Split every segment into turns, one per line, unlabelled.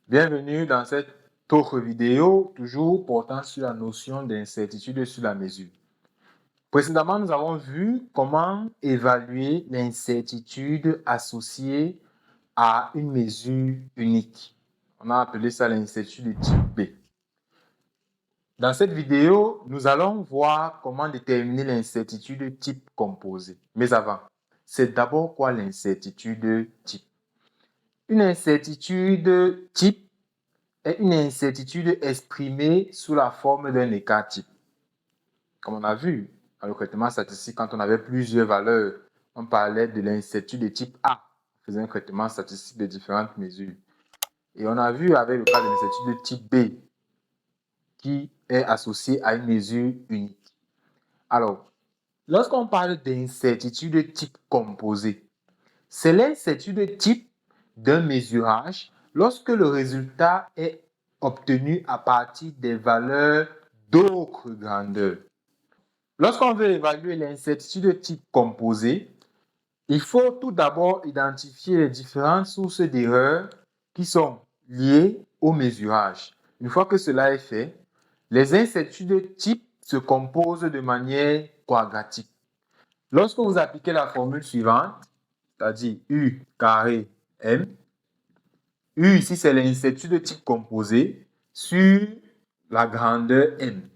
Bienvenue dans cette autre vidéo, toujours portant sur la notion d'incertitude sur la mesure. Précédemment, nous avons vu comment évaluer l'incertitude associée à une mesure unique. On a appelé ça l'incertitude de type B. Dans cette vidéo, nous allons voir comment déterminer l'incertitude type composé. Mais avant, c'est d'abord quoi l'incertitude type? Une incertitude type est une incertitude exprimée sous la forme d'un écart type. Comme on a vu dans le traitement statistique, quand on avait plusieurs valeurs, on parlait de l'incertitude de type A. On faisait un traitement statistique de différentes mesures. Et on a vu avec le cas de l'incertitude de type B, qui est associé à une mesure unique. Alors, lorsqu'on parle d'incertitude de type composé, c'est l'incertitude type d'un mesurage lorsque le résultat est obtenu à partir des valeurs d'autres grandeurs. Lorsqu'on veut évaluer l'incertitude de type composé, il faut tout d'abord identifier les différentes sources d'erreurs qui sont liées au mesurage. Une fois que cela est fait, les incertitudes de type se composent de manière quadratique. Lorsque vous appliquez la formule suivante, c'est-à-dire U carré M, U ici c'est l'incertitude de type composé sur la grandeur M.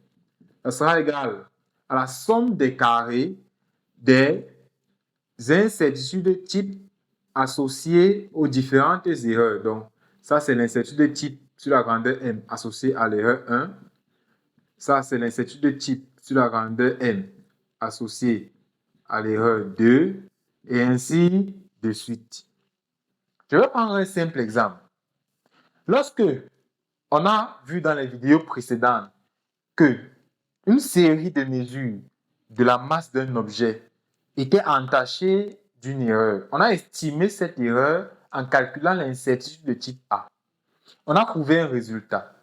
Ça sera égal à la somme des carrés des incertitudes de type associées aux différentes erreurs. Donc, ça c'est l'incertitude de type sur la grandeur M associée à l'erreur 1. Ça, c'est l'incertitude de type sur la grandeur M associée à l'erreur 2 et ainsi de suite. Je vais prendre un simple exemple. Lorsque on a vu dans les vidéos précédentes que une série de mesures de la masse d'un objet était entachée d'une erreur, on a estimé cette erreur en calculant l'incertitude de type A. On a trouvé un résultat.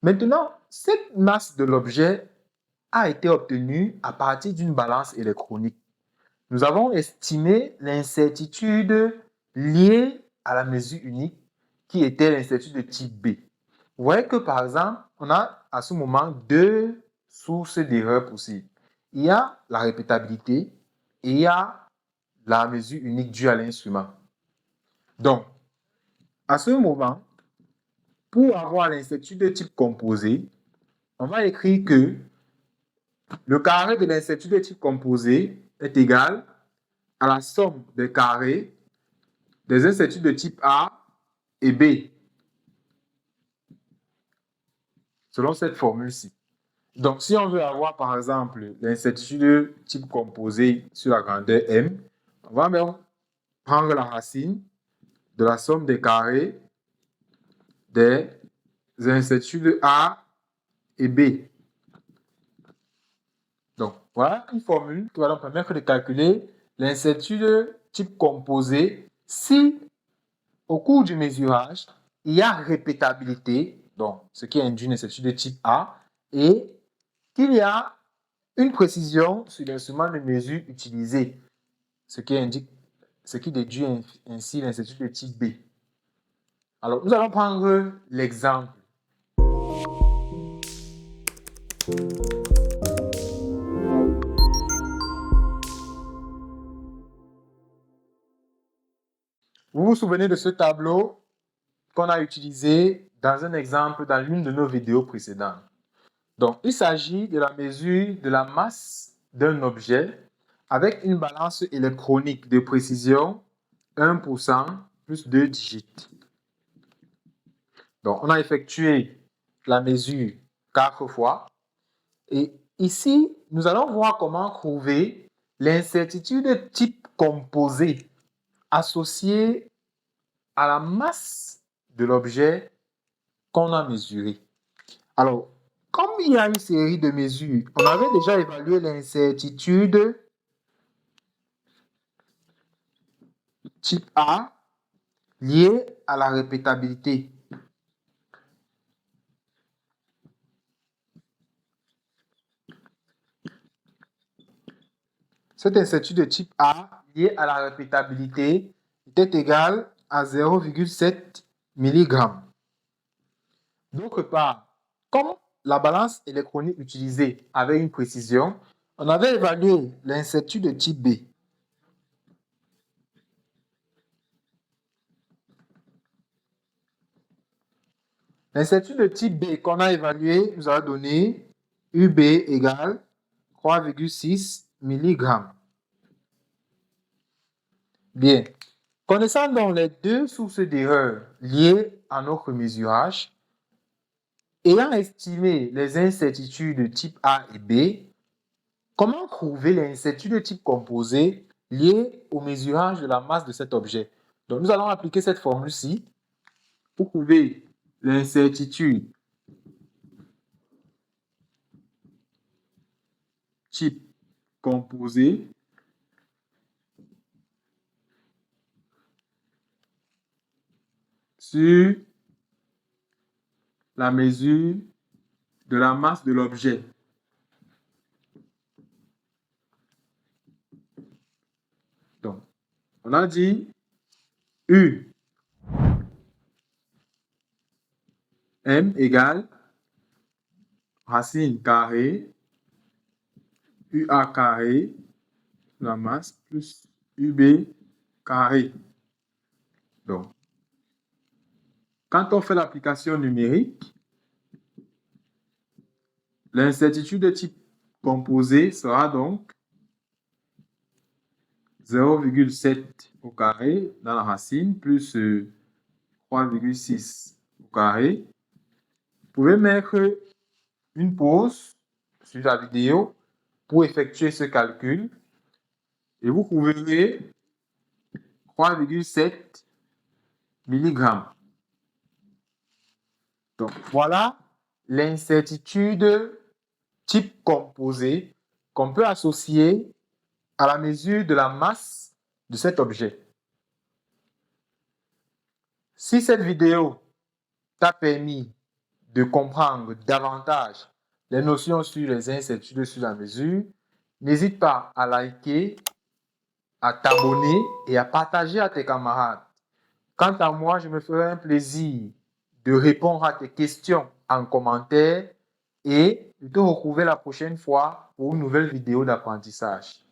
Maintenant, cette masse de l'objet a été obtenue à partir d'une balance électronique. Nous avons estimé l'incertitude liée à la mesure unique qui était l'incertitude de type B. Vous voyez que par exemple, on a à ce moment deux sources d'erreurs possibles. Il y a la répétabilité et il y a la mesure unique due à l'instrument. Donc, à ce moment, pour avoir l'incertitude de type composé, on va écrire que le carré de l'incertitude de type composé est égal à la somme des carrés des incertitudes de type A et B, selon cette formule-ci. Donc, si on veut avoir, par exemple, l'incertitude de type composé sur la grandeur M, on va même prendre la racine de la somme des carrés des incertitudes A et B. Donc, voilà une formule qui va nous permettre de calculer l'incertitude type composé si, au cours du mesurage, il y a répétabilité, donc ce qui induit une incertitude de type A, et qu'il y a une précision sur l'instrument de mesure utilisé, ce qui déduit ainsi l'incertitude de type B. Alors, nous allons prendre l'exemple. Vous vous souvenez de ce tableau qu'on a utilisé dans un exemple dans l'une de nos vidéos précédentes. Donc, il s'agit de la mesure de la masse d'un objet avec une balance électronique de précision 1% plus 2 digits. Donc, on a effectué la mesure 4 fois. Et ici, nous allons voir comment trouver l'incertitude type composé associée à la masse de l'objet qu'on a mesuré. Alors, comme il y a une série de mesures, on avait déjà évalué l'incertitude type A liée à la répétabilité. Cette incertitude de type A liée à la répétabilité était égale à 0,7 mg. D'autre part, comme la balance électronique utilisée avait une précision, on avait évalué l'incertitude de type B. L'incertitude de type B qu'on a évaluée nous a donné UB égale 3,6 mg. Bien. Connaissant donc les deux sources d'erreur liées à notre mesurage, ayant estimé les incertitudes de type A et B, comment trouver l'incertitude de type composé liée au mesurage de la masse de cet objet? Donc, nous allons appliquer cette formule-ci pour trouver l'incertitude type composé sur la mesure de la masse de l'objet. Donc, on a dit U M égale racine carrée UA carré, la masse, plus UB carré. Donc, quand on fait l'application numérique, l'incertitude de type composé sera donc 0,7 au carré dans la racine plus 3,6 au carré. Vous pouvez mettre une pause sur la vidéo pour effectuer ce calcul et vous trouverez 3,7 mg. Donc, voilà l'incertitude type composé qu'on peut associer à la mesure de la masse de cet objet. Si cette vidéo t'a permis de comprendre davantage les notions sur les incertitudes sur la mesure, n'hésite pas à liker, à t'abonner et à partager à tes camarades. Quant à moi, je me ferai un plaisir de répondre à tes questions en commentaire et de te retrouver la prochaine fois pour une nouvelle vidéo d'apprentissage.